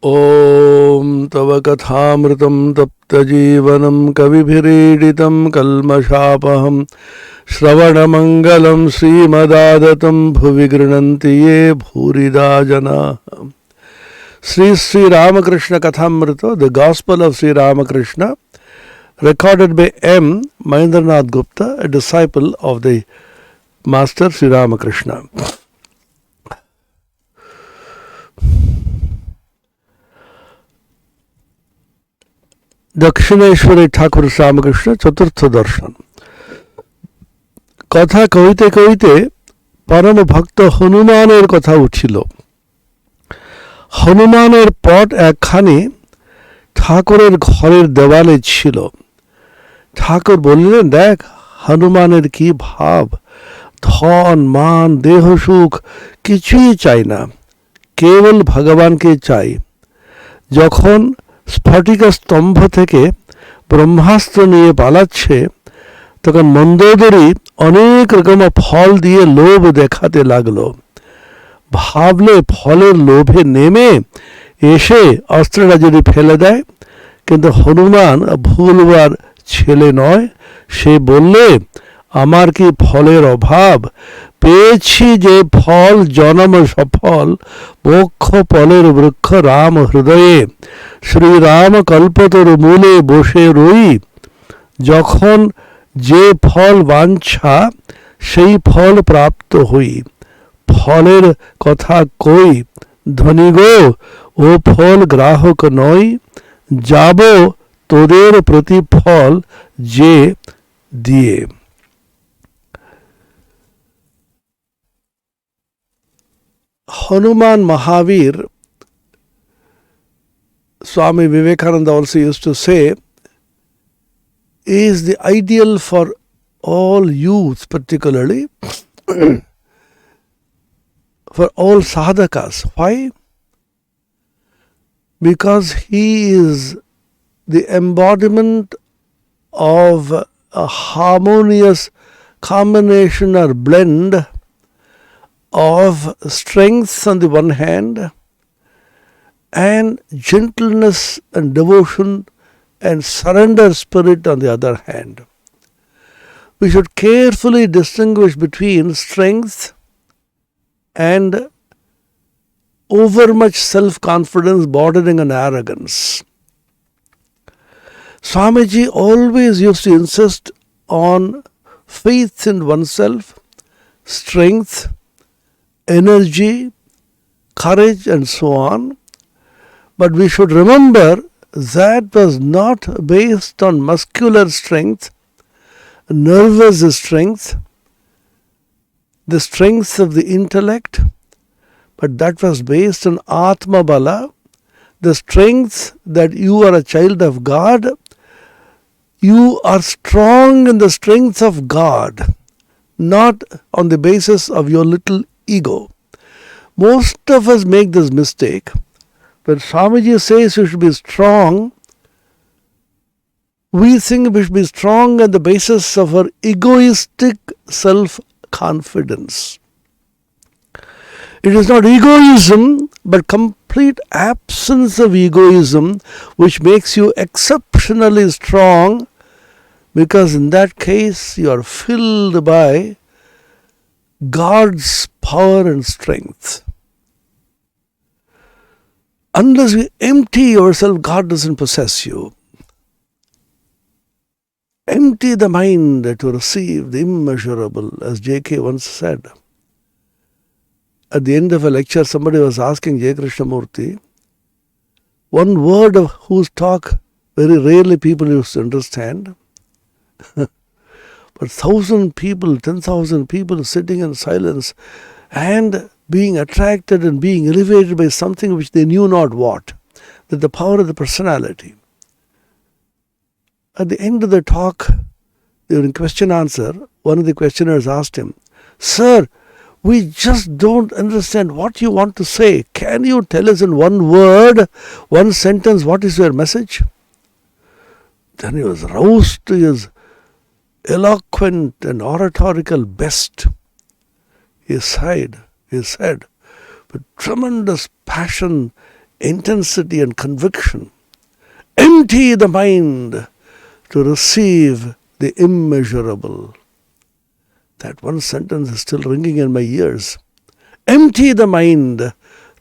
Om Tava Kathamritam Taptajeevanam Kavibhireeditam Kalmashapaham Shravanamangalam Srimadaadatam Bhuvi Grinanti Ye Bhurida Jana. Sri Ramakrishna Kathamrita, the Gospel of Sri Ramakrishna, recorded by M. Mahendranath Gupta, a disciple of the Master Sri Ramakrishna. দক্ষিণেশ্বরে ঠাকুর রামকৃষ্ণ চতুর্থ দর্শন। কথা কইতে কইতে পরম ভক্ত হনুমানের কথা উঠিল। হনুমানের পট একখানি ঠাকুরের ঘরের দেওয়ালে ছিল। ঠাকুর বললেন, দেখ হনুমানের কি ভাব, ধন মান দেহ সুখ কিছুই চাই না, কেবল ভগবানকে চাই। যখন স্ফটিক স্তম্ভ থেকে ব্রহ্মাস্ত্র নিয়ে পালাচ্ছে, তখন মন্দোদরী অনেক রকম ফল দিয়ে লোভ দেখাতে লাগলো। ভাবলে ফলের লোভে নেমে এসে অস্ত্রটা যদি ফেলে দেয়, কিন্তু হনুমান ভুলবার ছেলে নয়। সে বললে, আমার কি ফলের অভাব, পেয়েছি যে ফল জনম সফল, মোক্ষ ফলের বৃক্ষ রাম হৃদয়ে, শ্রীরাম কল্পতরু মূলে বসে রই। যখন যে ফল বাঞ্ছা সেই ফল প্রাপ্ত হই, ফলের কথা কই ধনী গো, ও ফল গ্রাহক নয়, যাব তোদের প্রতিফল যে দিয়ে। Hanuman Mahavir, Swami Vivekananda also used to say, is the ideal for all youth, particularly for all sadhakas. Why? Because he is the embodiment of a harmonious combination or blend of strength on the one hand and gentleness and devotion and surrender spirit on the other hand. We should carefully distinguish between strength and overmuch self-confidence bordering on arrogance. Swamiji always used to insist on faith in oneself, strength, energy, courage, and so on. But we should remember that was not based on muscular strength, nervous strength, the strength of the intellect, but that was based on Atma Bala, the strength that you are a child of God. You are strong in the strength of God, not on the basis of your little ego. Most of us make this mistake. When Swamiji says you should be strong, we think we should be strong on the basis of our egoistic self-confidence. It is not egoism, but complete absence of egoism which makes you exceptionally strong, because in that case you are filled by God's power and strength. Unless you empty yourself, God doesn't possess you. Empty the mind to receive the immeasurable, as J.K. once said. At the end of a lecture, somebody was asking J. Krishnamurti, one word of whose talk very rarely people used to understand. But 1,000 people, 10,000 people sitting in silence and being attracted and being elevated by something which they knew not what, that the power of the personality. At the end of the talk, during question answer, one of the questioners asked him, Sir, we just don't understand what you want to say. Can you tell us in one word, one sentence, what is your message? Then he was roused to his eloquent and oratorical best. He said with tremendous passion intensity and conviction. Empty the mind to receive the immeasurable. That one sentence is still ringing in my ears. Empty the mind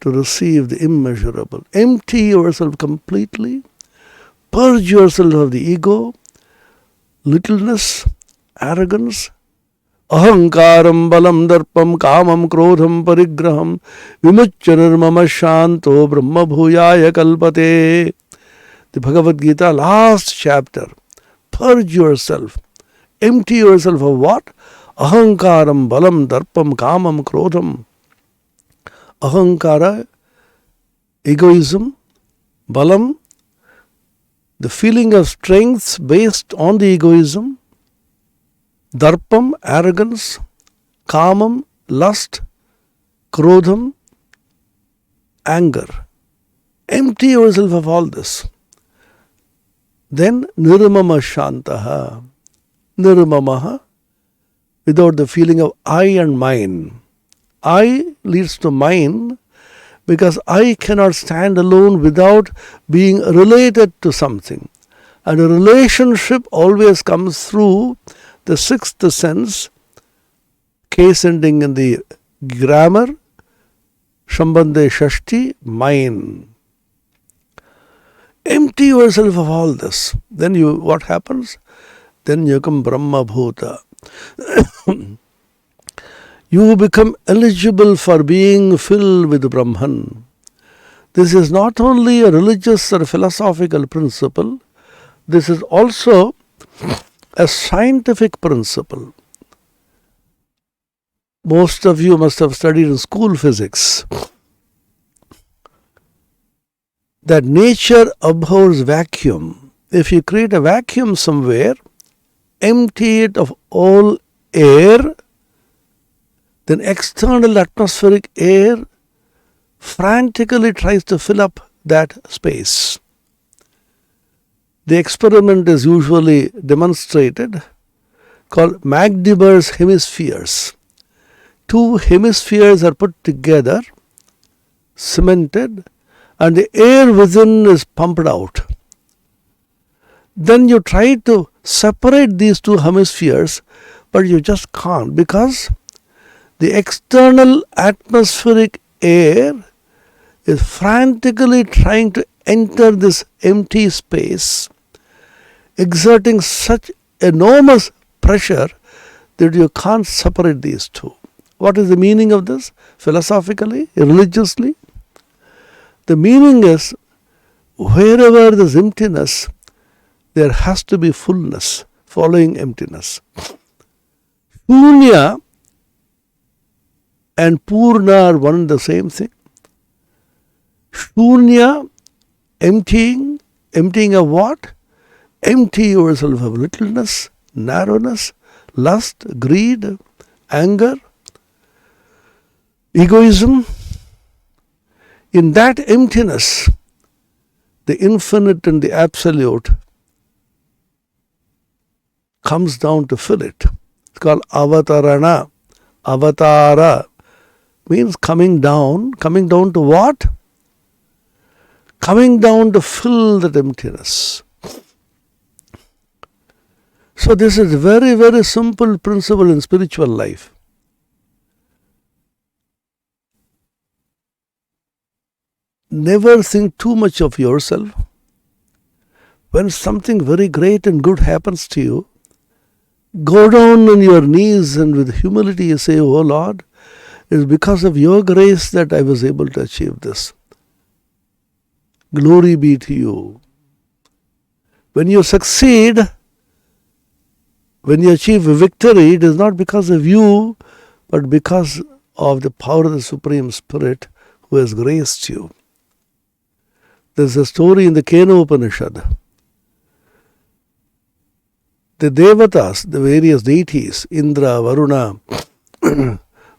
to receive the immeasurable. Empty yourself completely. Purge yourself of the ego, littleness, arrogance. Ahankaram balam darpam kamam krodham parigraham vimuccha nirmama shanto brahma bhuyaya kalpate. The Bhagavad Gita, last chapter. Purge yourself. Empty yourself of what? Ahankaram balam darpam kamam krodham. Ahankara, egoism. Balam, the feeling of strength based on the egoism. Darpam, arrogance. Kamam, lust. Krodham, anger. Empty yourself of all this. Then nirmama shantaha. Nirmamaha, without the feeling of I and mine. I leads to mine because I cannot stand alone without being related to something. And a relationship always comes through the sixth sense, case ending in the grammar, Shambandhe Shashti, mine. Empty yourself of all this. Then what happens? Then you become Brahma Bhuta. You become eligible for being filled with Brahman. This is not only a religious or philosophical principle, this is also a scientific principle. Most of you must have studied in school physics that nature abhors vacuum. If you create a vacuum somewhere, empty it of all air, then external atmospheric air frantically tries to fill up that space. The experiment is usually demonstrated called Magdeburg's hemispheres. Two hemispheres are put together, cemented, and the air within is pumped out. Then you try to separate these two hemispheres, but you just can't because the external atmospheric air is frantically trying to enter this empty space, exerting such enormous pressure that you can't separate these two. What is the meaning of this? Philosophically, religiously? The meaning is, wherever there's emptiness, there has to be fullness following emptiness. Shunya and Purna are one and the same thing. Shunya, emptying of what? Empty yourself of littleness, narrowness, lust, greed, anger, egoism. In that emptiness, the infinite and the absolute comes down to fill it. It's called avatarana. Avatara means coming down. Coming down to what? Coming down to fill that emptiness. So this is a very, very simple principle in spiritual life. Never think too much of yourself. When something very great and good happens to you, go down on your knees and with humility you say, "Oh Lord, it is because of your grace that I was able to achieve this. Glory be to you." When you succeed, when you achieve a victory, it is not because of you, but because of the power of the Supreme Spirit who has graced you. There's a story in the Kena Upanishad. The Devatas, the various deities, Indra, Varuna,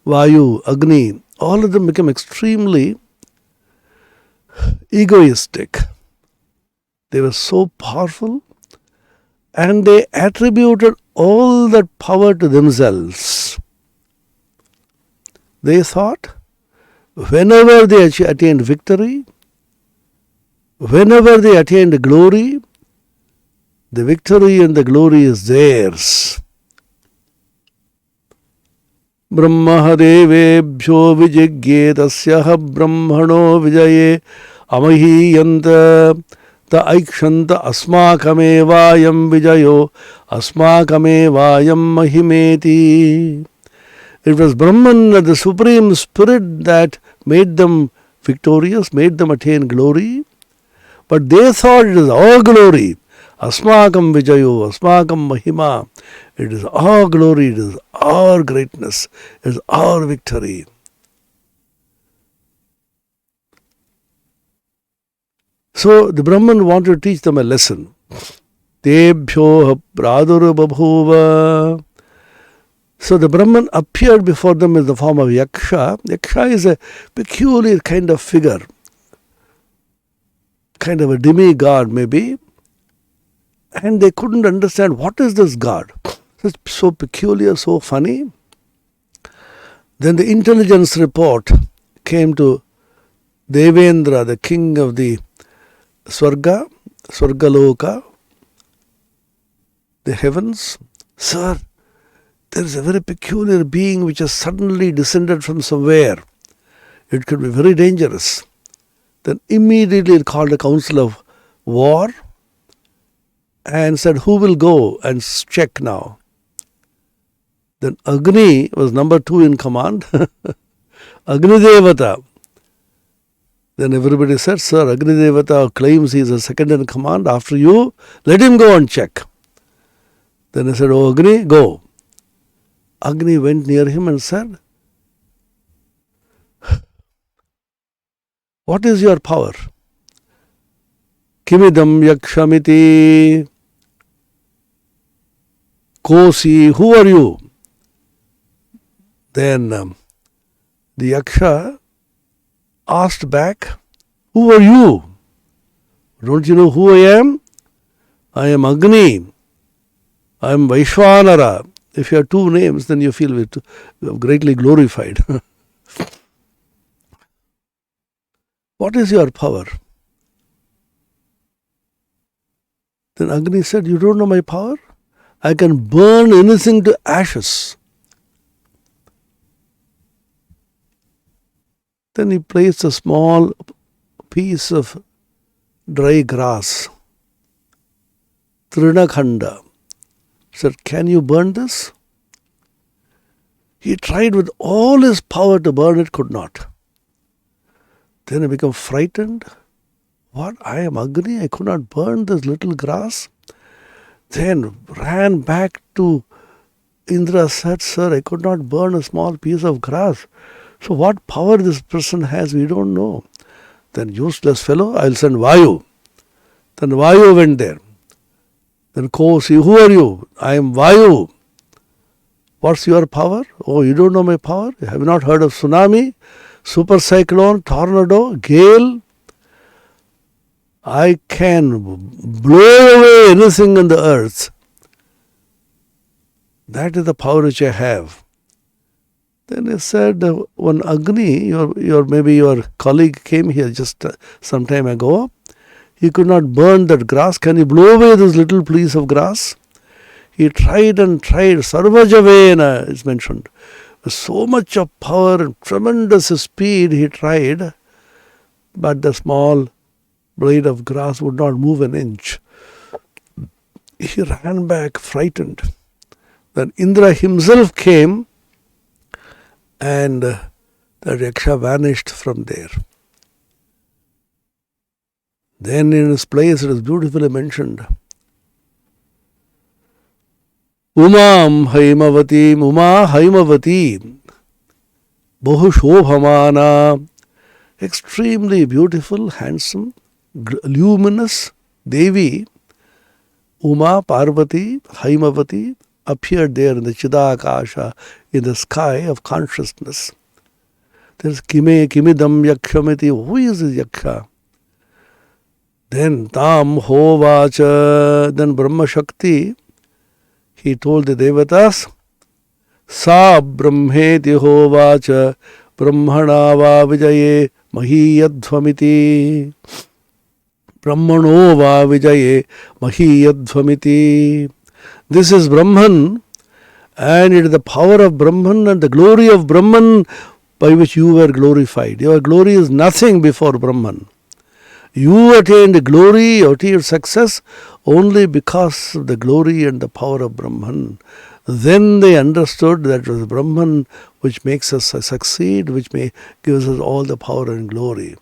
Vayu, Agni, all of them become extremely egoistic. They were so powerful and they attributed all that power to themselves. They thought whenever they attained victory, whenever they attained glory, the victory and the glory is theirs. Brahma devebhyo vijigye tasyaha brahmano vijaye amahiyanta ta aikshanta asmakamevayam vijayo asmakamevayam mahimeti. It was Brahman, the Supreme Spirit, that made them victorious, made them attain glory. But they thought it is our glory. Asmakam vijayo, asmakam mahima. It is our glory, it is our greatness, it is our victory. So the Brahman wanted to teach them a lesson. Tebhyo pradurabhabhuva. So the Brahman appeared before them in the form of Yaksha. Yaksha is a peculiar kind of figure, kind of a demigod maybe. And they couldn't understand, what is this god? It's so peculiar, so funny. Then the intelligence report came to Devendra, the king of the Swargaloka, the heavens. Sir, there is a very peculiar being which has suddenly descended from somewhere. It could be very dangerous. Then immediately it called a council of war and said, who will go and check now? Then Agni was number 2 in command. Agni Devata. Then everybody said, sir, Agni Devata claims he is a second in command after you. Let him go and check. Then he said, oh Agni, go. Agni went near him and said, what is your power? Kimidam yakshamiti. Kosi, who are you? Then the Yaksha asked back, who are you? Don't you know who I am? I am Agni. I am Vaishwanara. If you have 2 names, then you feel greatly glorified. What is your power? Then Agni said, you don't know my power? I can burn anything to ashes. Then he placed a small piece of dry grass, Trinakhanda. Said, can you burn this? He tried with all his power to burn it, could not. Then he became frightened. What? I am Agni, I could not burn this little grass. Then ran back to Indra, said, sir, I could not burn a small piece of grass. So what power this person has, we don't know. Then useless fellow, I'll send Vayu. Then Vayu went there. Then Kosi, who are you? I am Vayu. What's your power? Oh, you don't know my power? Have you not heard of tsunami, super cyclone, tornado, gale? I can blow away anything on the earth. That is the power which I have. Then he said, when Agni, maybe your colleague came here just some time ago, he could not burn that grass. Can you blow away this little piece of grass? He tried and tried. Sarvajavena is mentioned. With so much of power and tremendous speed he tried, but the small blade of grass would not move an inch. He ran back frightened. Then Indra himself came and the Yaksha vanished from there. Then in his place it is beautifully mentioned. Umam Haimavati, Uma Haimavati, Bahushobhamana, extremely beautiful, handsome, luminous Devi, Uma Parvati, Haimavati, appeared there in the Chidakasha, in the sky of consciousness. There is Kimidam Yakshamiti. Who is this Yaksha? Then Tam Hovacha, then Brahma Shakti, he told the Devatas, Sa Brahmeti Hovacha, Brahmana va Vijaye Mahiyadvamiti. Brahmano va vijaye mahiyadvamiti. This is Brahman, and it is the power of Brahman and the glory of Brahman by which you were glorified. Your glory is nothing before Brahman. You attained glory, you attained success only because of the glory and the power of Brahman. Then they understood that it was Brahman which makes us succeed, which gives us all the power and glory.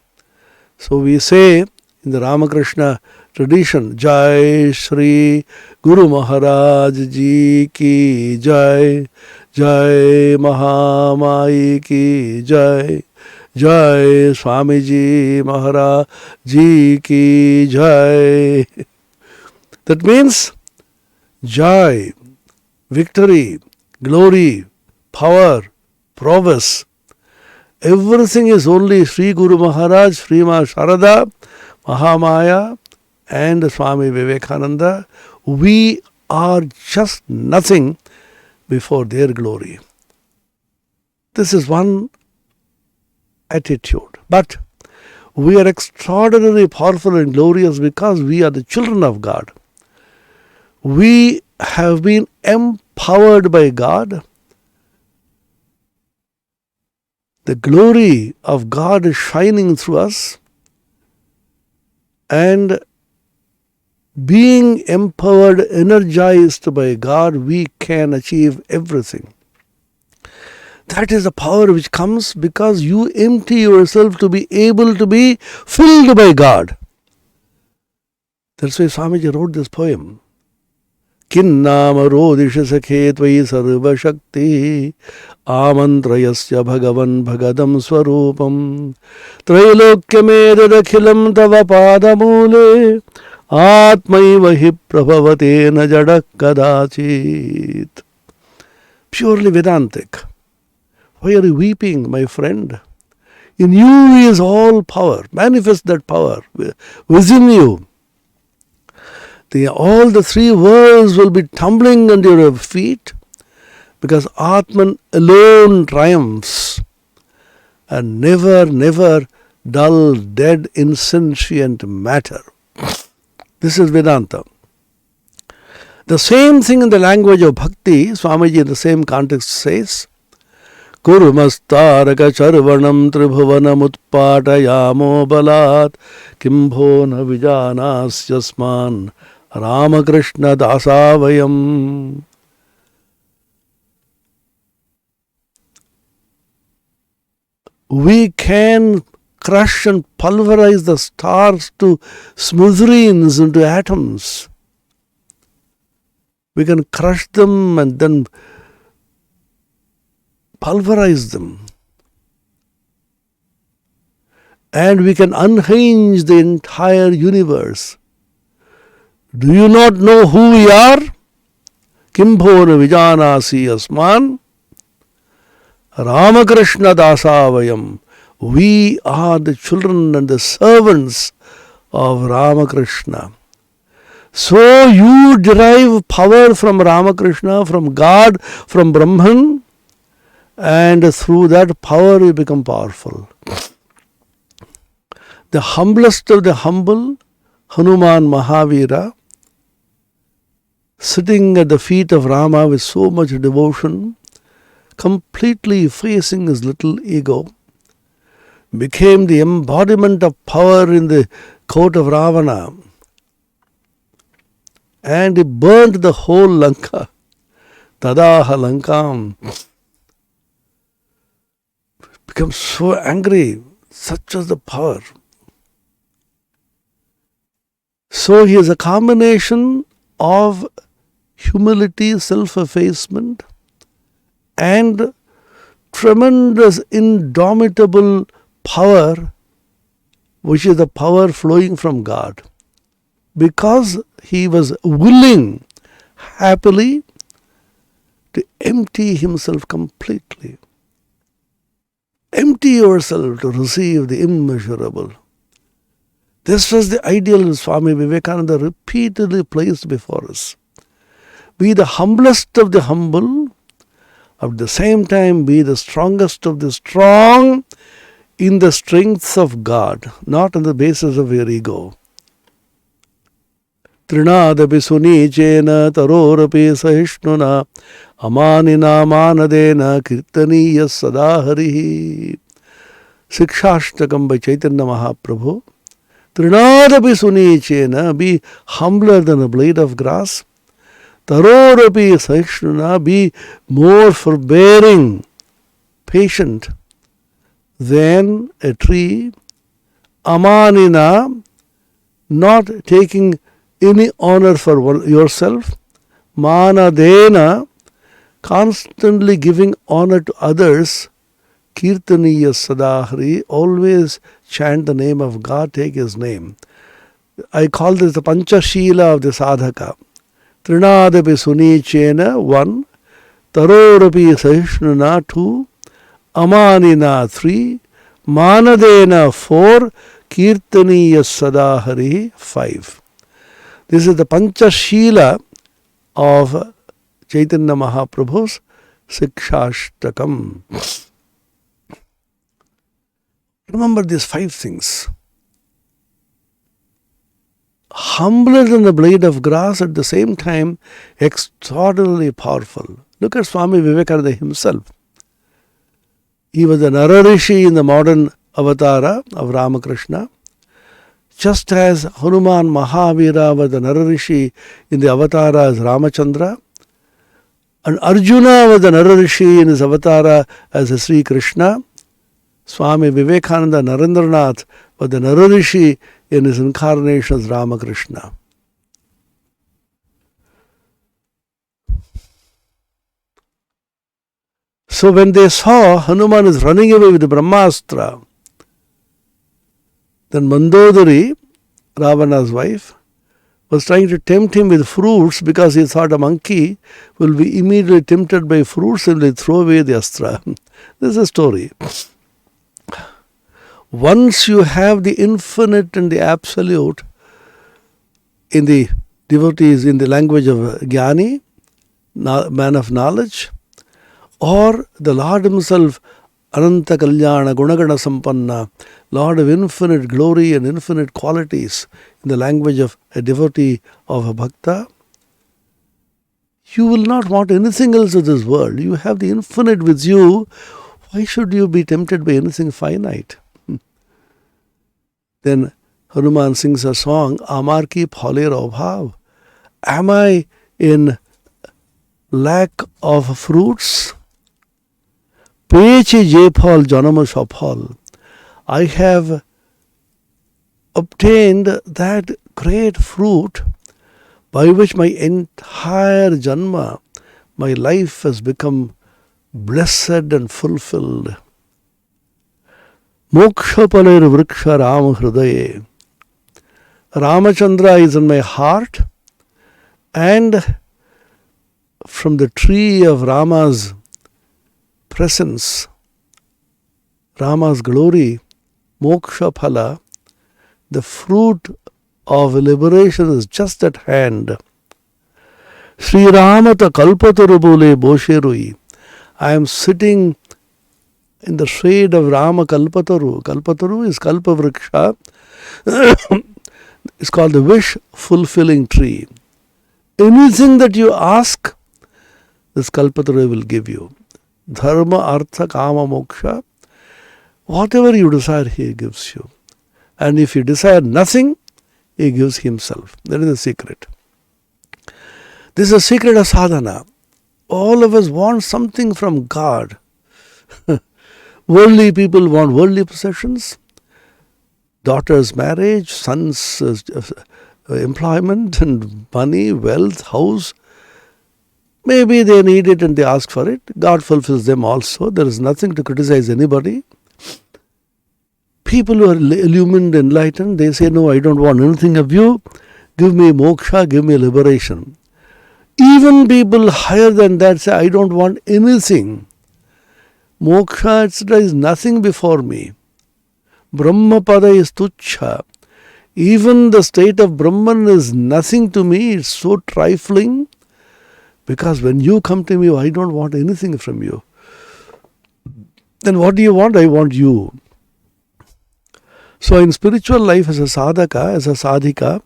So we say in the Ramakrishna tradition, Jai Shri Guru Maharaj Ji Ki Jai, Jai Mahamai Ki Jai, Jai Swami Ji Maharaj Ji Ki Jai. That means joy, victory, glory, power, prowess. Everything is only Sri Guru Maharaj, Sri Ma Sharada, Mahamaya and Swami Vivekananda. We are just nothing before their glory. This is one attitude. But we are extraordinarily powerful and glorious because we are the children of God. We have been empowered by God. The glory of God is shining through us, and being empowered, energized by God, we can achieve everything. That is the power which comes because you empty yourself to be able to be filled by God. That's why Swamiji wrote this poem. Kinnama rodisha sakhe tvai sarva shakti amantrayasya bhagavan bhagadam swarupam trailokyamedadakhilam tava padamule atmaiva hi prabhavatena jadak kadachit. Purely Vedantic. Why are you weeping, my friend? In you is all power. Manifest that power within you. All the three worlds will be tumbling under your feet because Atman alone triumphs, and never, never dull, dead, insentient matter. This is Vedanta. The same thing in the language of Bhakti, Swamiji in the same context says, Kurmastaraka charvanam tribhuvanam utpatayamo balat kimbho na vijanasyasman Ramakrishna dasavayam. We can crush and pulverize the stars to smithereens, into atoms. We can crush them and then pulverize them. And we can unhinge the entire universe. Do you not know who we are? Kimbhona vijanasi asman Ramakrishna dasavayam. We are the children and the servants of Ramakrishna. So you derive power from Ramakrishna, from God, from Brahman, and through that power you become powerful. The humblest of the humble, Hanuman Mahavira, sitting at the feet of Rama with so much devotion, completely effacing his little ego, became the embodiment of power in the court of Ravana. And he burnt the whole Lanka. Tadaha Lankam. Became so angry. Such was the power. So he is a combination of humility, self-effacement, and tremendous, indomitable power, which is the power flowing from God. Because he was willing, happily, to empty himself completely. Empty yourself to receive the immeasurable. This was the ideal Swami Vivekananda repeatedly placed before us. Be the humblest of the humble, at the same time be the strongest of the strong in the strength of God, not on the basis of your ego. Trinadapi sunicena tarorapi sahishnuna amanina manadena kirtaniya sadaharihi. Sikshashtakam by Chaitanya Mahaprabhu. Trinadapi sunicena, be humbler than a blade of grass. Tarorapi sahishnuna, be more forbearing, patient than a tree. Amanina, not taking any honor for yourself. Manadena, constantly giving honor to others. Kirtaniya sadahri, always chant the name of God, take His name. I call this the Panchashila of the sadhaka. Trinadapi sunichena, 1. Tarorapi sahishnuna, 2. Amanina, 3. Manadena, 4. Kirtaniya sadahari, 5. This is the Panchashila of Chaitanya Mahaprabhu's Sikshashtakam. Remember these 5 things. Humbler than the blade of grass, at the same time extraordinarily powerful. Look at Swami Vivekananda himself. He was a Nararishi in the modern avatara of Ramakrishna. Just as Hanuman Mahavira was the Nararishi in the avatara as Ramachandra, and Arjuna was the Nararishi in his avatara as Sri Krishna, Swami Vivekananda Narendranath was the Nararishi in his incarnation as Ramakrishna. So when they saw Hanuman is running away with the Brahmastra, then Mandodari, Ravana's wife, was trying to tempt him with fruits because he thought a monkey will be immediately tempted by fruits and will throw away the astra. This is a story. Once you have the infinite and the absolute in the devotees, in the language of Jnani, man of knowledge, or the Lord Himself, Ananta Kalyana, Gunagana Sampanna, Lord of infinite glory and infinite qualities, in the language of a devotee of a bhakta, you will not want anything else of this world. You have the infinite with you. Why should you be tempted by anything finite? Then Hanuman sings a song, Amar ki phale obhav. Am I in lack of fruits? Peche je phal janama saphal. I have obtained that great fruit by which my entire janma, my life has become blessed and fulfilled. Moksha paler vriksha Ram hridaye. Ramachandra is in my heart, and from the tree of Rama's presence, Rama's glory, moksha phala, the fruit of liberation is just at hand. Sri Ramata kalpataru bole bosherui. I am sitting in the shade of Rama kalpataru. Kalpataru is kalpa vriksha. It's called the wish-fulfilling tree. Anything that you ask, this kalpataru will give you. Dharma, artha, kama, moksha. Whatever you desire, He gives you. And if you desire nothing, He gives Himself. That is the secret. This is the secret of sadhana. All of us want something from God. Worldly people want worldly possessions. Daughter's marriage, son's employment and money, wealth, house. Maybe they need it and they ask for it. God fulfills them also. There is nothing to criticize anybody. People who are illumined, enlightened, they say, no, I don't want anything of you. Give me moksha, give me liberation. Even people higher than that say, I don't want anything. Moksha, etc. is nothing before me. Brahmapada is tuchha. Even the state of Brahman is nothing to me. It's so trifling. Because when you come to me, I don't want anything from you. Then what do you want? I want you. So in spiritual life as a sadhaka, as a sadhika,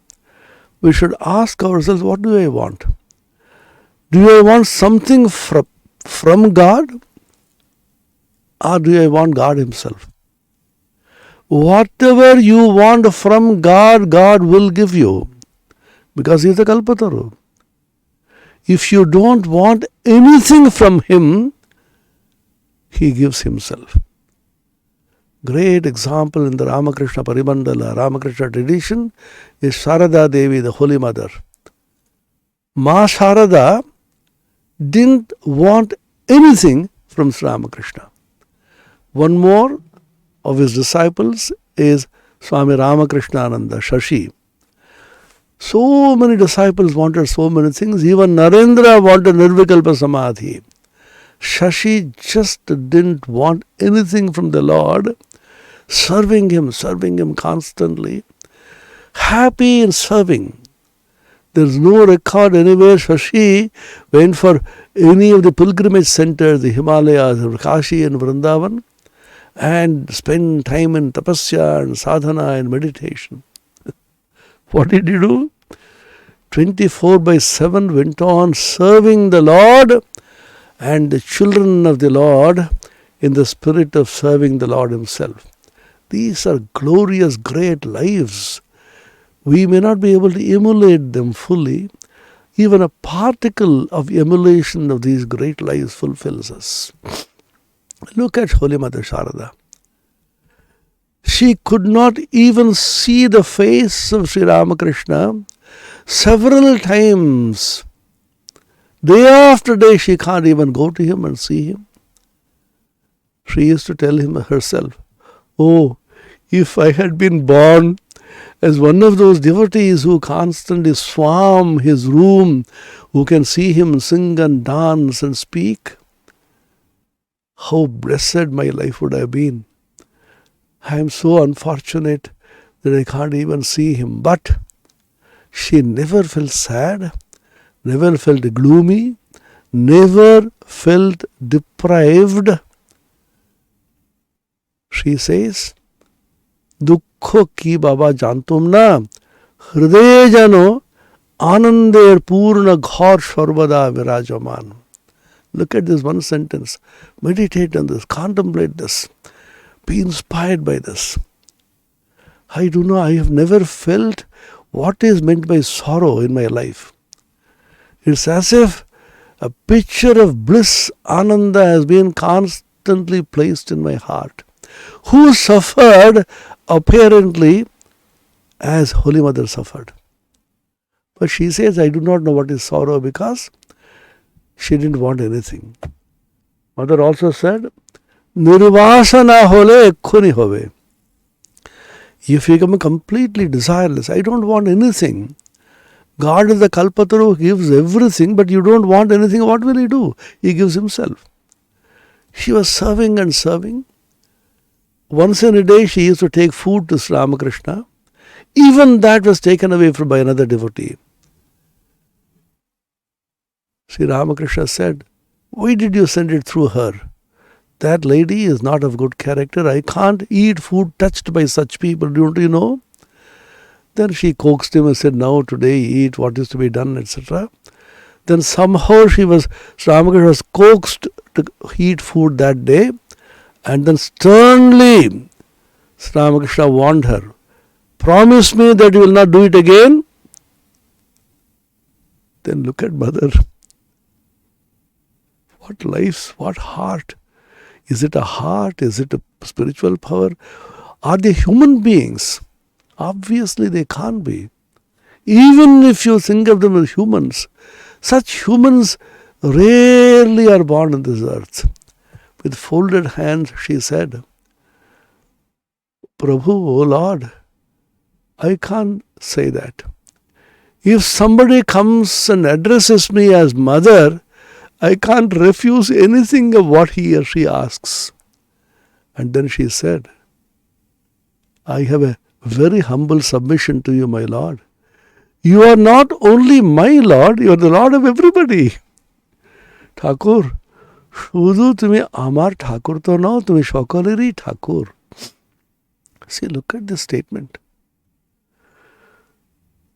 we should ask ourselves, what do I want? Do I want something from God, or do I want God Himself? Whatever you want from God, God will give you, because He is a Kalpataru. If you don't want anything from Him, He gives Himself. Great example in the Ramakrishna Parimandala, Ramakrishna tradition, is Sharada Devi, the Holy Mother. Ma Sharada didn't want anything from Sri Ramakrishna. One more of his disciples is Swami Ramakrishna-ananda, Shashi. So many disciples wanted so many things. Even Narendra wanted Nirvikalpa Samadhi. Shashi just didn't want anything from the Lord, serving him constantly, happy in serving. There's no record anywhere Shashi went for any of the pilgrimage centers, the Himalayas, Kashi and Vrindavan, and spend time in tapasya and sadhana and meditation. What did he do? 24/7 went on serving the Lord and the children of the Lord in the spirit of serving the Lord Himself. These are glorious, great lives. We may not be able to emulate them fully. Even a particle of emulation of these great lives fulfills us. Look at Holy Mother Sharada. She could not even see the face of Sri Ramakrishna. Several times, day after day, she can't even go to him and see him. She used to tell him herself, "Oh, if I had been born as one of those devotees who constantly swarm his room, who can see him sing and dance and speak, how blessed my life would have been. I am so unfortunate that I can't even see him." But she never felt sad, never felt gloomy, never felt deprived. She says, "Dukkho ki baba jantum na, hriday jano anandir purna ghar sarvada virajaman." Look at this one sentence. Meditate on this, contemplate this, be inspired by this. I do know, I have never felt what is meant by sorrow in my life. It's as if a picture of bliss, ananda, has been constantly placed in my heart. Who suffered apparently as Holy Mother suffered. But she says, I do not know what is sorrow, because she didn't want anything. Mother also said, Nirvasana hole ekhuni hove. If you become completely desireless, I don't want anything. God is the Kalpataru who gives everything, but you don't want anything, what will He do? He gives Himself. She was serving and serving. Once in a day she used to take food to Sri Ramakrishna. Even that was taken away by another devotee. Sri Ramakrishna said, "Why did you send it through her? That lady is not of good character. I can't eat food touched by such people. Don't you know?" Then she coaxed him and said, "Now today eat what is to be done," etc. Then somehow Sri Ramakrishna was coaxed to eat food that day, and then sternly Sri Ramakrishna warned her, "Promise me that you will not do it again." Then look at Mother. What life, what heart. Is it a heart? Is it a spiritual power? Are they human beings? Obviously they can't be. Even if you think of them as humans, such humans rarely are born on this earth. With folded hands she said, "Prabhu, O Lord, I can't say that. If somebody comes and addresses me as Mother, I can't refuse anything of what he or she asks." And then she said, "I have a very humble submission to you, my Lord. You are not only my Lord, you are the Lord of everybody. ঠাকুর, শুধু তুমি আমার ঠাকুর তো নও, তুমি সকলেরই ঠাকুর." See, look at this statement.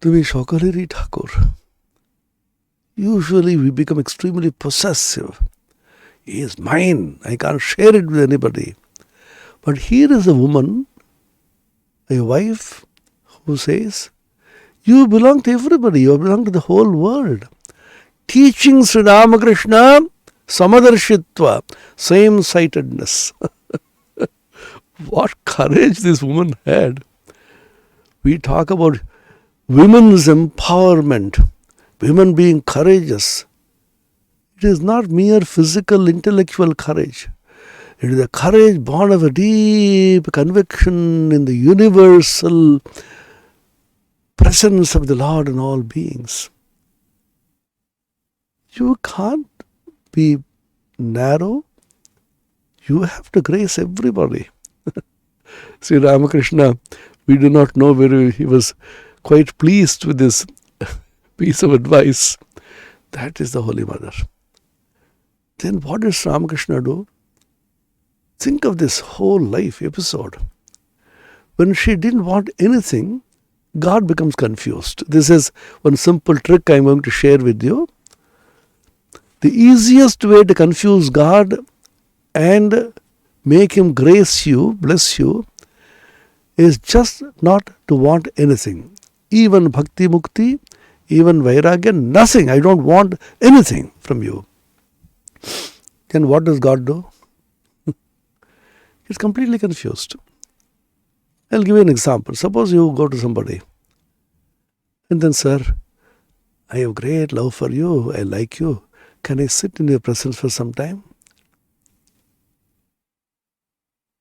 to be Shokaliri Thakur. Usually we become extremely possessive. He is mine. I can't share it with anybody. But here is a woman, a wife, who says, you belong to everybody. You belong to the whole world. Teaching Sri Ramakrishna, Samadarshitva, same-sightedness. What courage this woman had. We talk about women's empowerment, women being courageous. It is not mere physical, intellectual courage. It is a courage born of a deep conviction in the universal presence of the Lord in all beings. You can't be narrow. You have to grace everybody. Sri Ramakrishna, we do not know whether he was quite pleased with this piece of advice. That is the Holy Mother. Then what does Ramakrishna do? Think of this whole life episode. When she didn't want anything, God becomes confused. This is one simple trick I am going to share with you. The easiest way to confuse God and make Him grace you, bless you, is just not to want anything. Even bhakti mukti, even vairagya, nothing. I don't want anything from you. Then what does God do? He's completely confused. I'll give you an example. Suppose you go to somebody and then, sir, I have great love for you. I like you. Can I sit in your presence for some time?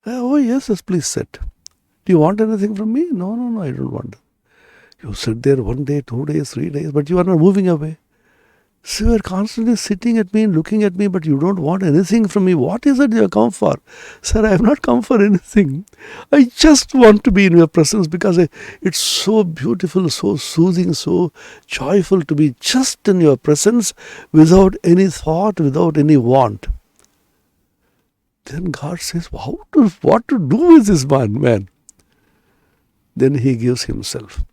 Oh, yes, please sit. Do you want anything from me? No, I don't want. You sit there 1 day, 2 days, 3 days, but you are not moving away. So you are constantly sitting at me and looking at me, but you don't want anything from me. What is it you have come for? Sir, I have not come for anything. I just want to be in your presence because it's so beautiful, so soothing, so joyful to be just in your presence without any thought, without any want. Then God says, what to do with this man? Then He gives Himself.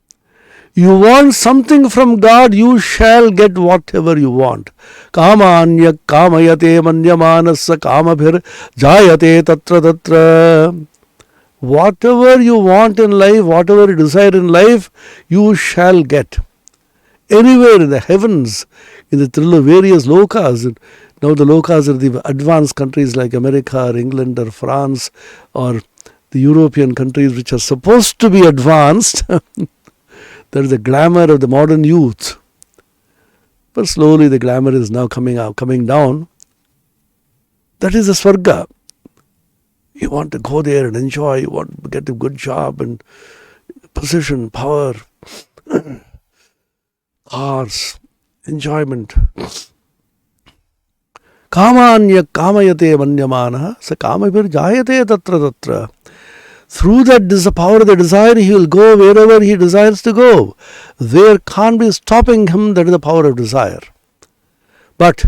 You want something from God, you shall get whatever you want. Kamanya kamayate manyamanasa kamabhir jayate tatra. Whatever you want in life, whatever you desire in life, you shall get. Anywhere in the heavens, in the various lokas. Now the lokas are the advanced countries like America or England or France or the European countries which are supposed to be advanced. There is the glamour of the modern youth. But slowly the glamour is now coming down. That is the Swarga. You want to go there and enjoy, you want to get a good job and position, power, cars, enjoyment. Kamanya kamayate manyamana sa kamabhir jayate tatra. Through that power of the desire, he will go wherever he desires to go. There can't be stopping him, that is the power of desire. But,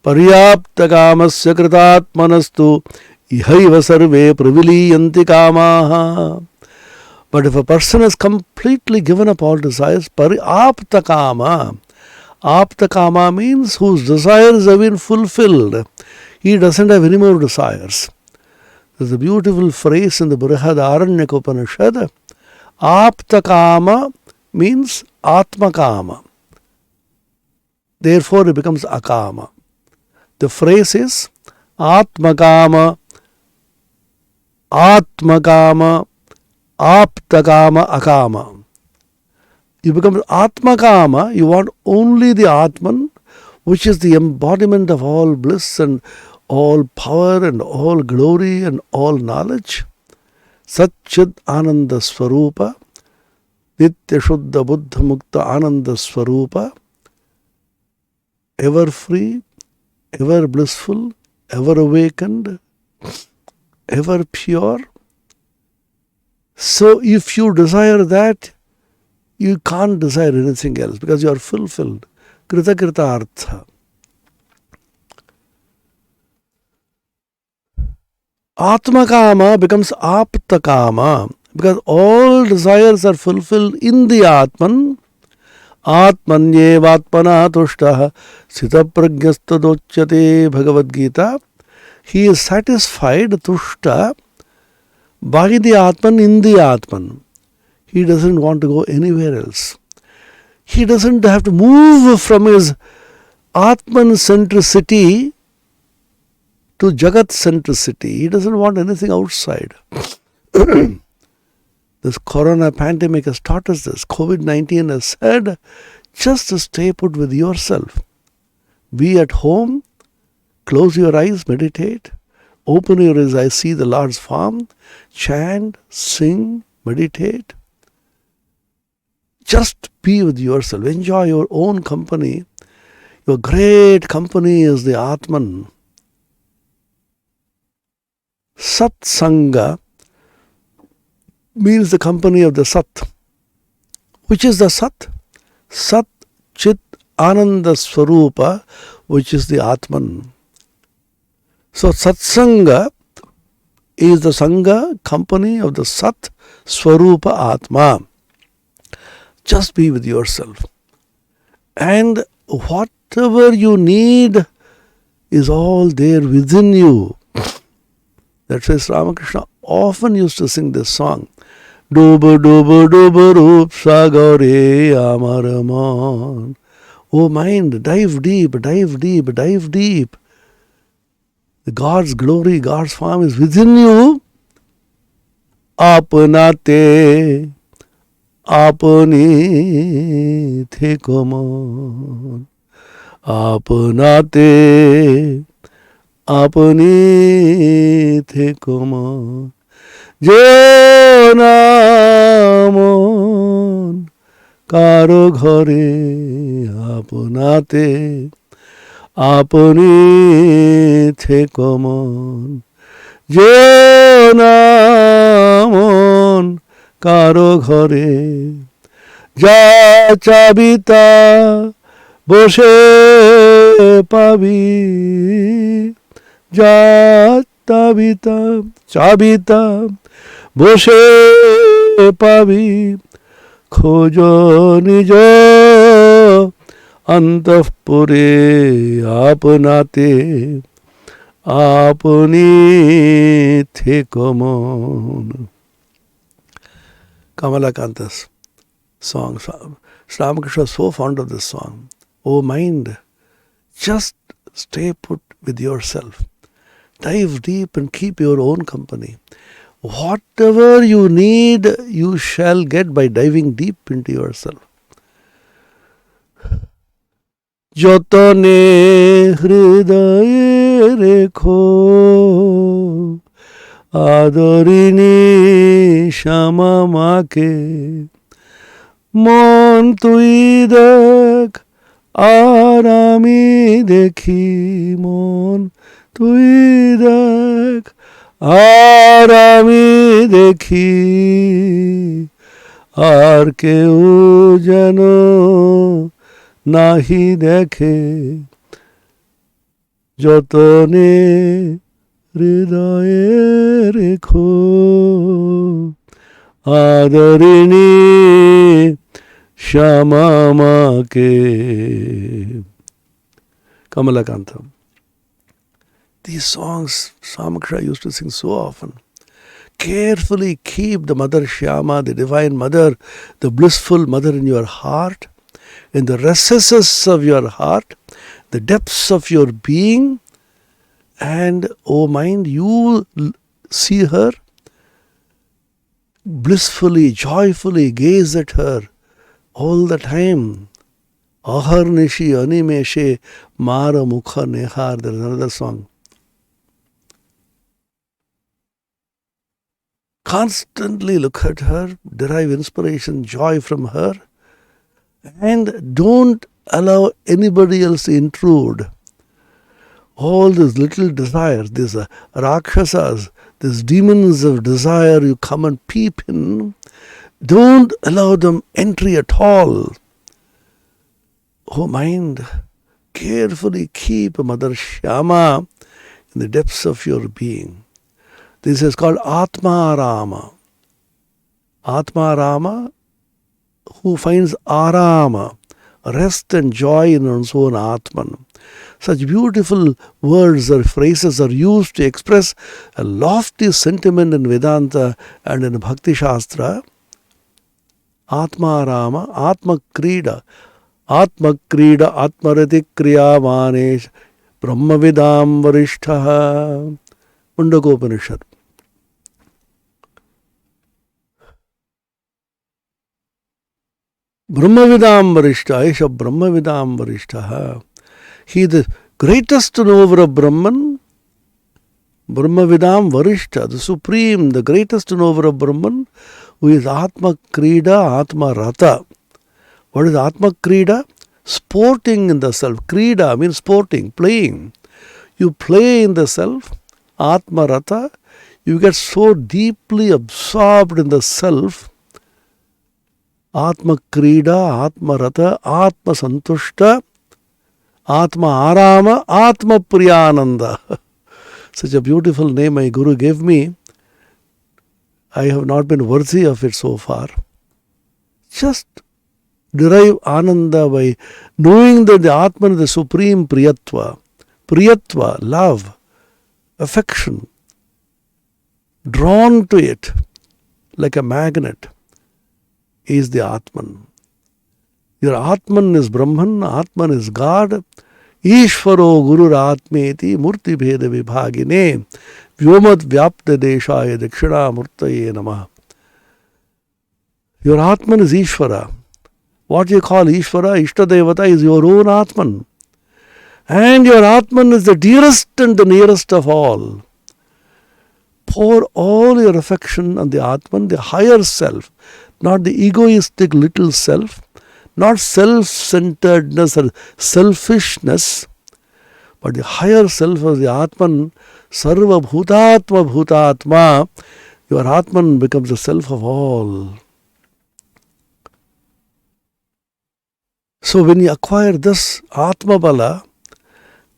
paryapta kamasya kritatmanastu ihaiva sarve praviliyanti kamaha. But if a person has completely given up all desires, paryapta kama means whose desires have been fulfilled. He doesn't have any more desires. There's a beautiful phrase in the Brihadaranyaka Upanishad. Aptakama means Atmakama. Therefore it becomes Akama. The phrase is Atmakama, Aptakama, Akama. You become Atmakama, you want only the Atman, which is the embodiment of all bliss and all power and all glory and all knowledge. Satchid Ananda Swarupa, Nitya Shuddha Buddha Mukta Ananda Swarupa, ever free, ever blissful, ever awakened, ever pure. So if you desire that, you can't desire anything else because you are fulfilled. Krita Krita Artha. Atmakama becomes Aptakama because all desires are fulfilled in the Atman. Atmanyevatmana tushtaha sthitaprajnastadochyate Bhagavad Gita. He is satisfied, tushta, by the Atman, in the Atman. He doesn't want to go anywhere else. He doesn't have to move from his Atman centricity to Jagat centricity. He doesn't want anything outside. This corona pandemic has taught us this. COVID-19 has said, just stay put with yourself. Be at home, close your eyes, meditate, open your eyes, see the Lord's form, chant, sing, meditate. Just be with yourself. Enjoy your own company. Your great company is the Atman. Satsanga means the company of the Sat. Which is the Sat? Sat Chit Ananda Swarupa, which is the Atman. So Satsanga is the Sangha, company of the Sat Swarupa Atma. Just be with yourself. And whatever you need is all there within you. That's why Ramakrishna often used to sing this song. Doba doba doba roop sagare amaraman. Oh mind, dive deep, dive deep, dive deep. God's glory, God's form is within you. Apanate, apani thekoman. Apanate, apani thekoman. Jonamon karo ghore apanate apani thekoman. Jonamon karo ghore ja chabita boshe pabi ja chabita বসে পাবি খোঁজ নিজ অন্তঃপুরে আপনাতে আপনি থেকো মন. Kamalakanta's song. Ramakrishna was so fond of this song. Oh mind, just stay put with yourself. Dive deep and keep your own company. Whatever you need, you shall get by diving deep into yourself. Jotane hridaye rekho adorini shamamake mon tui dekh আর আমি দেখি মন তুই দেখ আর আমি দেখি আর কেউ যেন নাহি দেখে যতনে হৃদয়ে রেখো Adarini শ্যামামাকে. Kamalakantam. These songs Ramakrishna used to sing so often. Carefully keep the Mother Shyama, the Divine Mother, the blissful Mother in your heart, in the recesses of your heart, the depths of your being, and, oh mind, you see her, blissfully, joyfully gaze at her all the time. Aharnishi animeshe mara mukha nehar. There is another song. Constantly look at her, derive inspiration, joy from her, and don't allow anybody else to intrude. All these little desires, these rakshasas, these demons of desire, you come and peep in. Don't allow them entry at all. Oh mind, carefully keep Mother Shyama in the depths of your being. This is called Atmarama. Atmarama, who finds Arama. rest and joy in one's own Atman. Such beautiful words or phrases are used to express a lofty sentiment in Vedanta and in Bhakti Shastra. Atma Rama, Atma Krida, Atmarati Kriya Manesh, Brahmavidam Varishtaha. Mundakopanishad. Brahmavidam Varishta, Aisha Brahmavidam Varishtaha. He is the greatest knower of Brahman, Brahmavidam Varishta, the supreme, the greatest knower of Brahman, who is Atma Krida, Atma Rata. What is Atma Krida? Sporting in the self. Krida means sporting, playing. You play in the self, Atma Rata, you get so deeply absorbed in the self, Atma Krida, Atma Rata, Atma Santushta, Atma Arama, Atmapriyananda. Such a beautiful name my Guru gave me. I have not been worthy of it so far. Just derive Ananda by knowing that the Atman is the supreme Priyatva. Priyatva, love, affection, drawn to it like a magnet is the Atman. Your Atman is Brahman, Atman is God. Ishvaro Guru Atmeti Murti Bheda Vibhagine Vyomad Vyapta Deshaya Dakshina Murtaye Namah. Your Atman is Ishvara. What you call Ishvara, Ishtadevata is your own Atman. And your Atman is the dearest and the nearest of all. Pour all your affection on the Atman, the higher self, not the egoistic little self, not self-centeredness or selfishness, but the higher self of the Atman, Sarva Bhutatma Bhutatma. Your Atman becomes the self of all. So when you acquire this Atma Bala,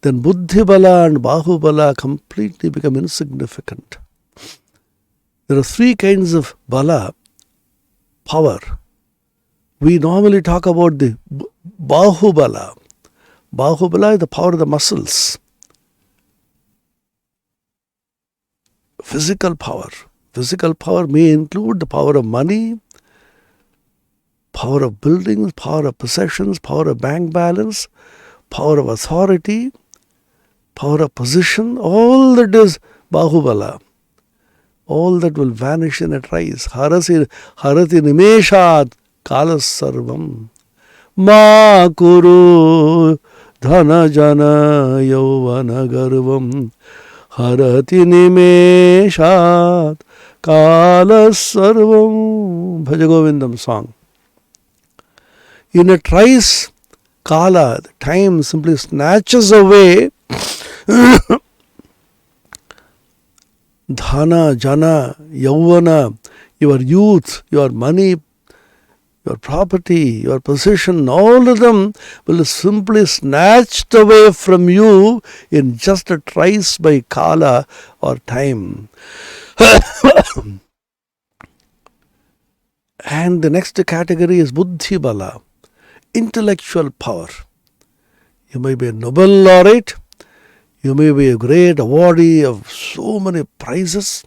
then Buddhi Bala and Bahu Bala completely become insignificant. There are three kinds of Bala, power. We normally talk about the Bahu Bala. Bahu Bala is the power of the muscles. Physical power. Physical power may include the power of money, power of buildings, power of possessions, power of bank balance, power of authority, power of position. All that is Bahubala. All that will vanish in a trice. Harati nimeshat kalas sarvam. Ma kuru dhana jana yauvana garvam. Harati nimeshat kalas sarvam. Bhajagovindam song. In a trice, Kala, the time simply snatches away Dhana, Jana, Yauvana, your youth, your money, your property, your possession, all of them will simply snatched away from you in just a trice by Kala or time. And the next category is Buddhi Bala, intellectual power. You may be a Nobel laureate, you may be a great awardee of so many prizes,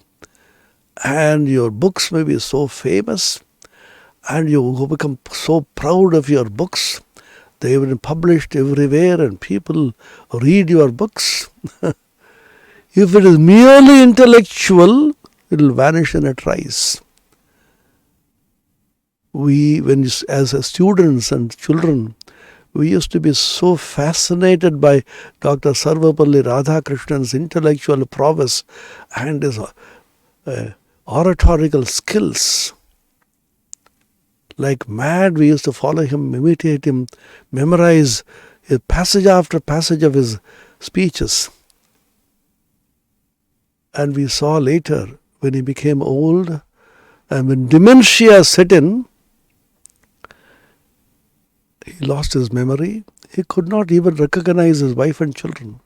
and your books may be so famous, and you become so proud of your books. They have been published everywhere and people read your books. If it is merely intellectual, it will vanish in a trice. As students and children, we used to be so fascinated by Dr. Sarvapalli Radhakrishnan's intellectual prowess and his oratorical skills. Like mad, we used to follow him, imitate him, memorize passage after passage of his speeches. And we saw later, when he became old, and when dementia set in, he lost his memory. He could not even recognize his wife and children.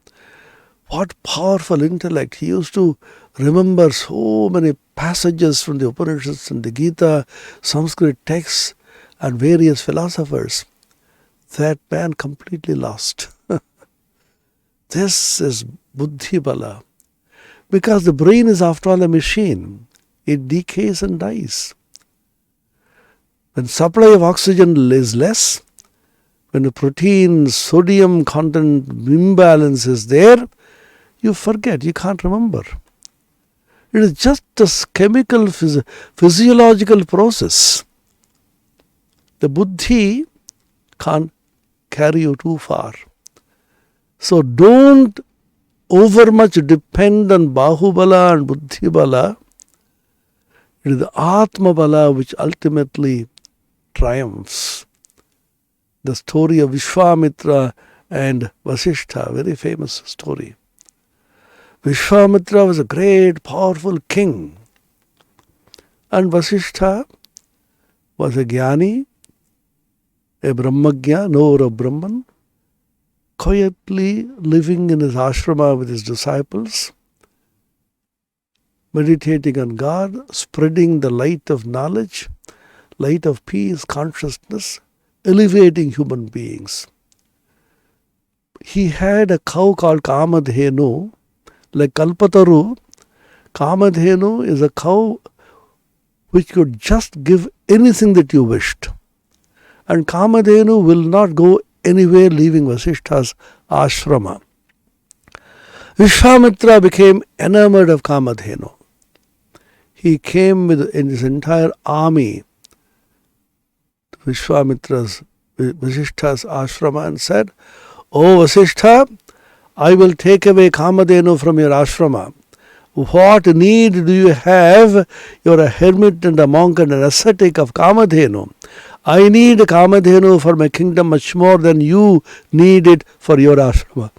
What powerful intellect. He used to remember so many passages from the Upanishads and the Gita, Sanskrit texts, and various philosophers. that man completely lost. This is buddhi bala. Because the brain is after all a machine. It decays and dies. When supply of oxygen is less, when the protein, sodium content imbalance is there, you forget, you can't remember. It is just a chemical, physiological process. The buddhi can't carry you too far. So don't overmuch depend on bahubala and buddhi bala. It is the atma bala which ultimately triumphs. The story of Vishwamitra and Vasishtha, very famous story. Vishwamitra was a great, powerful king. And Vasishtha was a jnani, a brahmagya, knower of Brahman, quietly living in his ashrama with his disciples, meditating on God, spreading the light of knowledge, light of peace, consciousness, elevating human beings. He had a cow called Kamadhenu. Like Kalpataru, Kamadhenu is a cow which could just give anything that you wished. And Kamadhenu will not go anywhere leaving Vasishtha's ashrama. Vishwamitra became enamored of Kamadhenu. He came in his entire army to Vishwamitra's, Vasishtha's ashrama and said, "O Vasishtha, I will take away Kamadhenu from your ashrama. What need do you have? You are a hermit and a monk and an ascetic of Kamadhenu. I need Kamadhenu for my kingdom much more than you need it for your ashrama."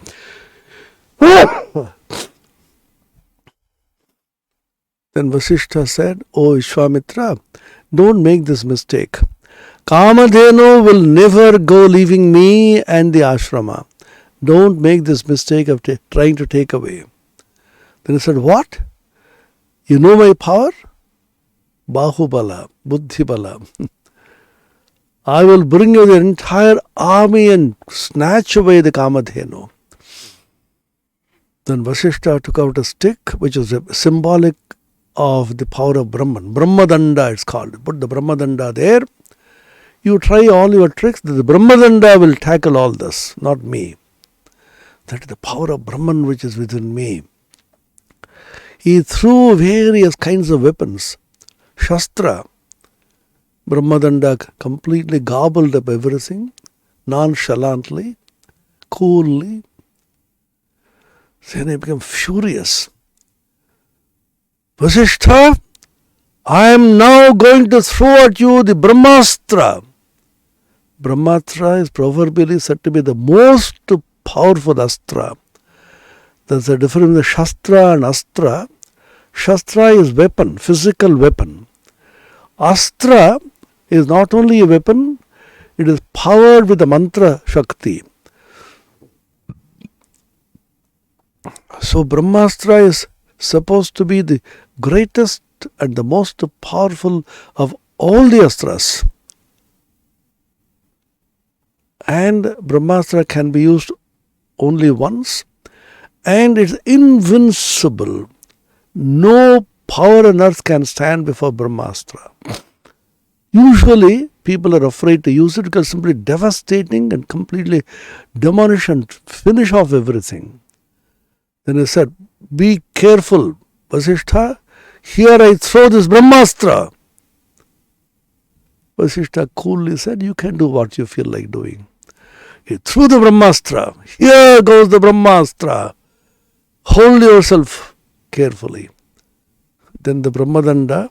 Then Vasishtha said, "O Vishwamitra, don't make this mistake. Kamadhenu will never go leaving me and the ashrama. Don't make this mistake of trying to take away." Then he said, "What? You know my power? Bahubala, buddhi bala. I will bring you the entire army and snatch away the Kamadhenu." Then Vasishtha took out a stick, which is symbolic of the power of Brahman. Brahmadanda it's called. Put the Brahmadanda there. You try all your tricks, the Brahmadanda will tackle all this, not me. That is the power of Brahman which is within me. He threw various kinds of weapons. Shastra. Brahmadanda completely gobbled up everything, nonchalantly, coolly. Then he became furious. "Vasishtha, I am now going to throw at you the Brahmastra." Brahmastra is proverbially said to be the most powerful astra. There's a difference between Shastra and Astra. Shastra is weapon, physical weapon. Astra is not only a weapon, it is powered with the mantra Shakti. So Brahmastra is supposed to be the greatest and the most powerful of all the astras. And Brahmastra can be used only once, and it's invincible. No power on earth can stand before Brahmastra. Usually, people are afraid to use it because it's simply devastating and completely demolish and finish off everything. Then he said, "Be careful, Vasishtha. Here I throw this Brahmastra." Vasishtha coolly said, "You can do what you feel like doing." He threw the Brahmastra. "Here goes the Brahmastra. Hold yourself carefully." Then the Brahmadanda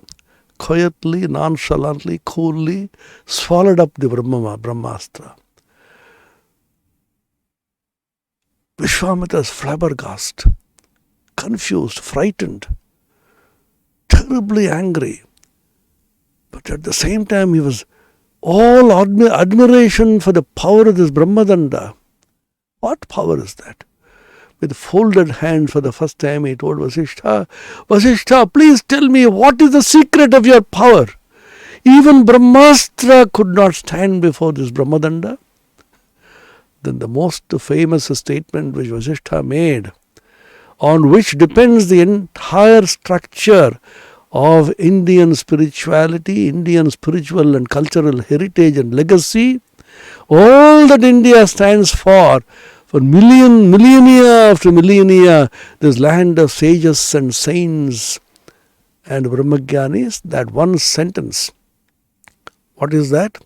quietly, nonchalantly, coolly swallowed up the Brahmastra. Vishwamitra is flabbergasted, confused, frightened, terribly angry. But at the same time, he was all admiration for the power of this Brahmadanda. What power is that? With folded hands for the first time, he told Vasishtha, "Vasishtha, please tell me what is the secret of your power? Even Brahmastra could not stand before this Brahmadanda." Then the most famous statement which Vasishtha made, on which depends the entire structure of Indian spirituality, Indian spiritual and cultural heritage and legacy, all that India stands for millennia after millennia, this land of sages and saints and Brahmagyanis, that one sentence. What is that?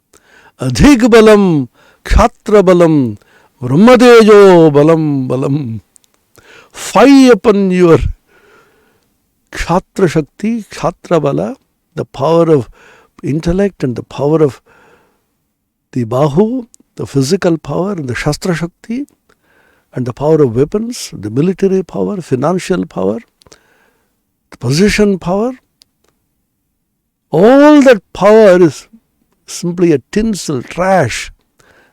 Adhik balam, kshatra balam, brahmadejo balam balam. Fie upon your kshatra shakti, kshatra bala, the power of intellect and the power of the bahu, the physical power, and the shastra shakti, and the power of weapons, the military power, financial power, the position power. All that power is simply a tinsel, trash.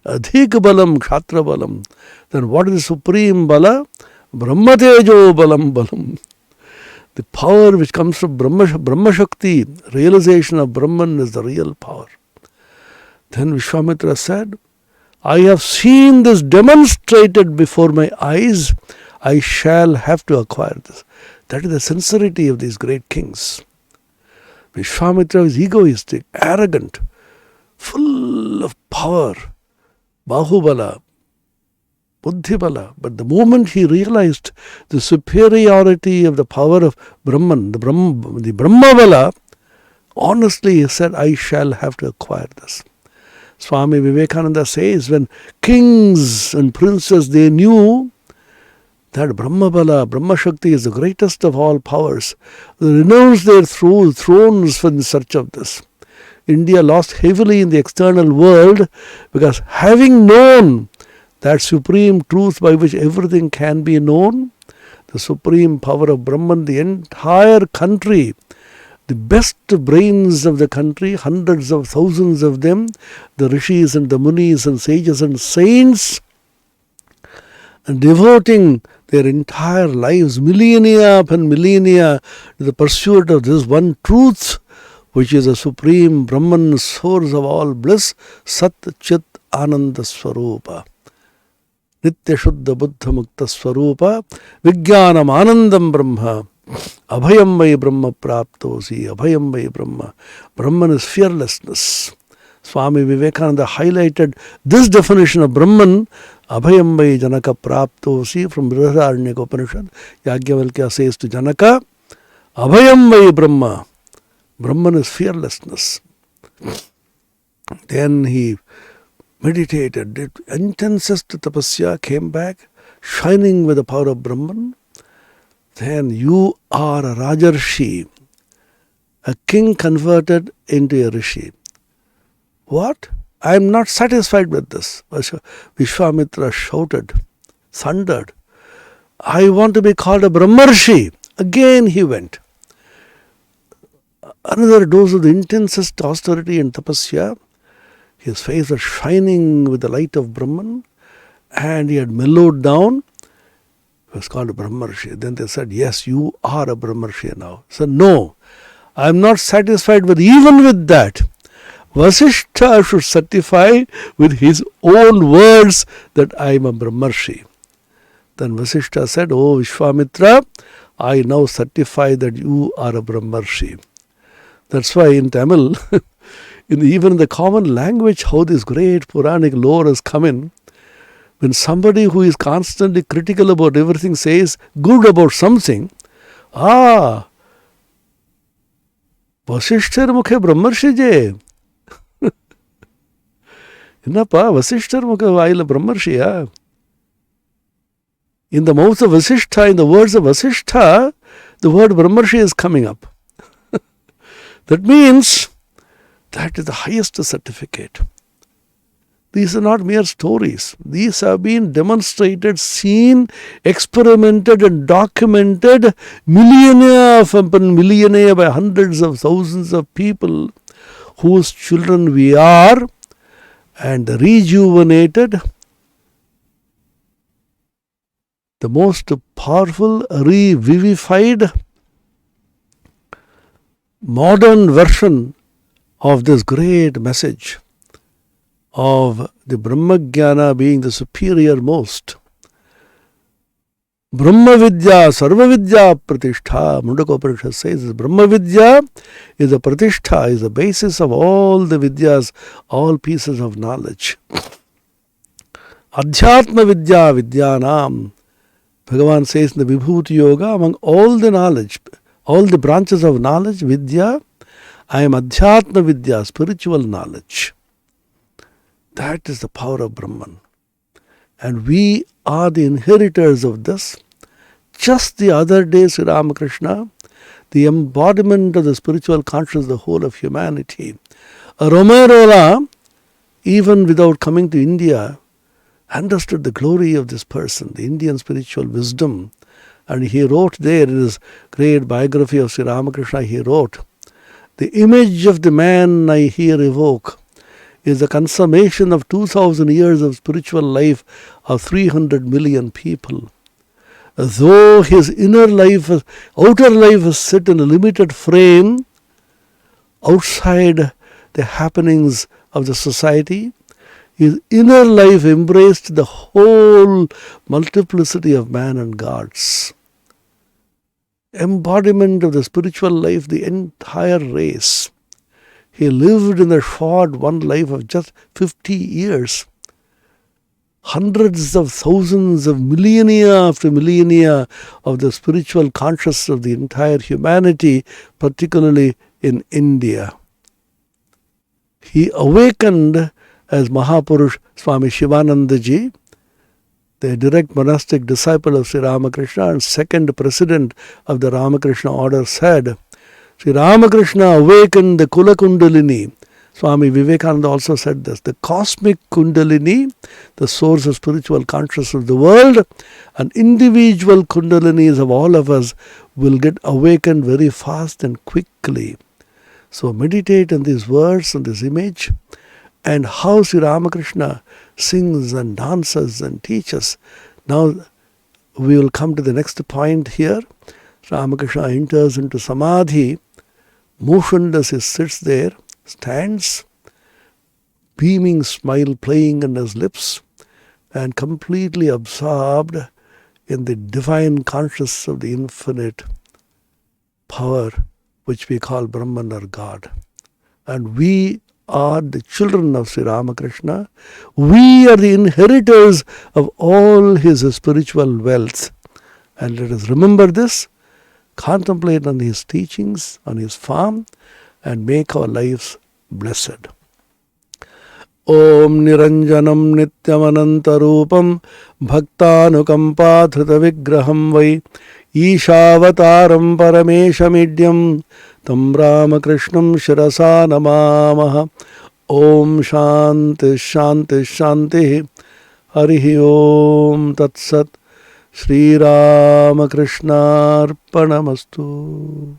Adhik balam, kshatra balam. Then what is the supreme bala? Brahmatejo balam balam. The power which comes from Brahma Shakti, realization of Brahman is the real power. Then Vishwamitra said, I have seen this demonstrated before my eyes. I shall have to acquire this. That is the sincerity of these great kings. Vishwamitra is egoistic, arrogant, full of power, bahubala, buddhibala. But the moment he realized the superiority of the power of Brahman, the Brahmabala, honestly he said, I shall have to acquire this. Swami Vivekananda says, when kings and princes, they knew that Brahmabala, Brahma Shakti is the greatest of all powers, they renounced their thrones in search of this. India lost heavily in the external world because having known that supreme truth by which everything can be known, the supreme power of Brahman, the entire country, the best brains of the country, hundreds of thousands of them, the rishis and the munis and sages and saints, and devoting their entire lives, millennia upon millennia, to the pursuit of this one truth, which is a supreme Brahman, source of all bliss, Sat Chit Ananda Swarupa. Nitya Shuddha Buddha Mukta Swarupa, Vijnanam Anandam Brahma, Abhayam Vai Brahma Praptosi, Abhayam Vai Brahma. Brahman is fearlessness. Swami Vivekananda highlighted this definition of Brahman, Abhayam Vai Janaka Praptosi, from Brihadaranyaka Upanishad. Yajnavalkya says to Janaka, Abhayam Vai Brahma. Brahman is fearlessness. Then he meditated, did intensest tapasya, came back, shining with the power of Brahman. Then you are a Rajarshi, a king converted into a Rishi. What? I am not satisfied with this. Vishwamitra shouted, thundered, I want to be called a Brahmarshi. Again he went. Another dose of the intensest austerity and tapasya. His face was shining with the light of Brahman, and he had mellowed down. He was called a Brahmarshi. Then they said, yes, you are a Brahmarshi now. He said, no, I am not satisfied with even with that. Vasishtha should certify with his own words that I am a Brahmarshi. Then Vasishtha said, oh Vishwamitra, I now certify that you are a Brahmarshi. That's why in Tamil, even in the common language, how this great Puranic lore has come in. When somebody who is constantly critical about everything says good about something, Vasishthar mukhe Brahmarshi je. Innappa, Vasishthar mukhe vaila Brahmarshi. In the mouth of Vasishtha, in the words of Vasishtha, the word Brahmarshi is coming up. That means that is the highest certificate. These are not mere stories. These have been demonstrated, seen, experimented and documented millennia upon millennia by hundreds of thousands of people whose children we are, and rejuvenated, the most powerful, revivified, modern version of this great message of the Brahma-jnana being the superior most. Brahma Vidya, Sarva Vidya Pratishtha. Mundakopanishad says Brahma Vidya is the Pratishtha, is the basis of all the Vidyas, all pieces of knowledge. Adhyatma Vidya Vidyanam. Bhagavan says in the Vibhuti Yoga, among all the knowledge, all the branches of knowledge, Vidya, I am Adhyatma Vidya, spiritual knowledge. That is the power of Brahman. And we are the inheritors of this. Just the other day, Sri Ramakrishna, the embodiment of the spiritual consciousness, the whole of humanity. Romerola, even without coming to India, understood the glory of this person, the Indian spiritual wisdom. And he wrote there in his great biography of Sri Ramakrishna, he wrote, the image of the man I here evoke is the consummation of 2000 years of spiritual life of 300 million people. Though his outer life is set in a limited frame outside the happenings of the society, his inner life embraced the whole multiplicity of man and gods. Embodiment of the spiritual life, the entire race. He lived in a short one life of just 50 years. Hundreds of thousands of millennia after millennia of the spiritual consciousness of the entire humanity, particularly in India. He awakened as Mahapurush Swami Shivanandaji, the direct monastic disciple of Sri Ramakrishna and second president of the Ramakrishna order, said, Sri Ramakrishna awakened the Kula Kundalini. Swami Vivekananda also said this, the cosmic Kundalini, the source of spiritual consciousness of the world, and individual Kundalinis of all of us will get awakened very fast and quickly. So meditate on these words and this image, and how Sri Ramakrishna sings and dances and teaches. Now we will come to the next point here. Ramakrishna enters into Samadhi, motionless, he sits there, stands, beaming smile playing on his lips, and completely absorbed in the divine consciousness of the infinite power which we call Brahman or God. And we are the children of Sri Ramakrishna. We are the inheritors of all his spiritual wealth. And let us remember this, contemplate on his teachings, on his farm, and make our lives blessed. Om Niranjanam Nityamanantarupam Bhaktanukampa Vigraham Vai Ishavataram Parameshamidyam Tam Ramakrishnam Shirasa Namamaha. Om Shanti Shanti Shanti Harihi Om Tat Sat. Shri Ramakrishna Arpanamastu.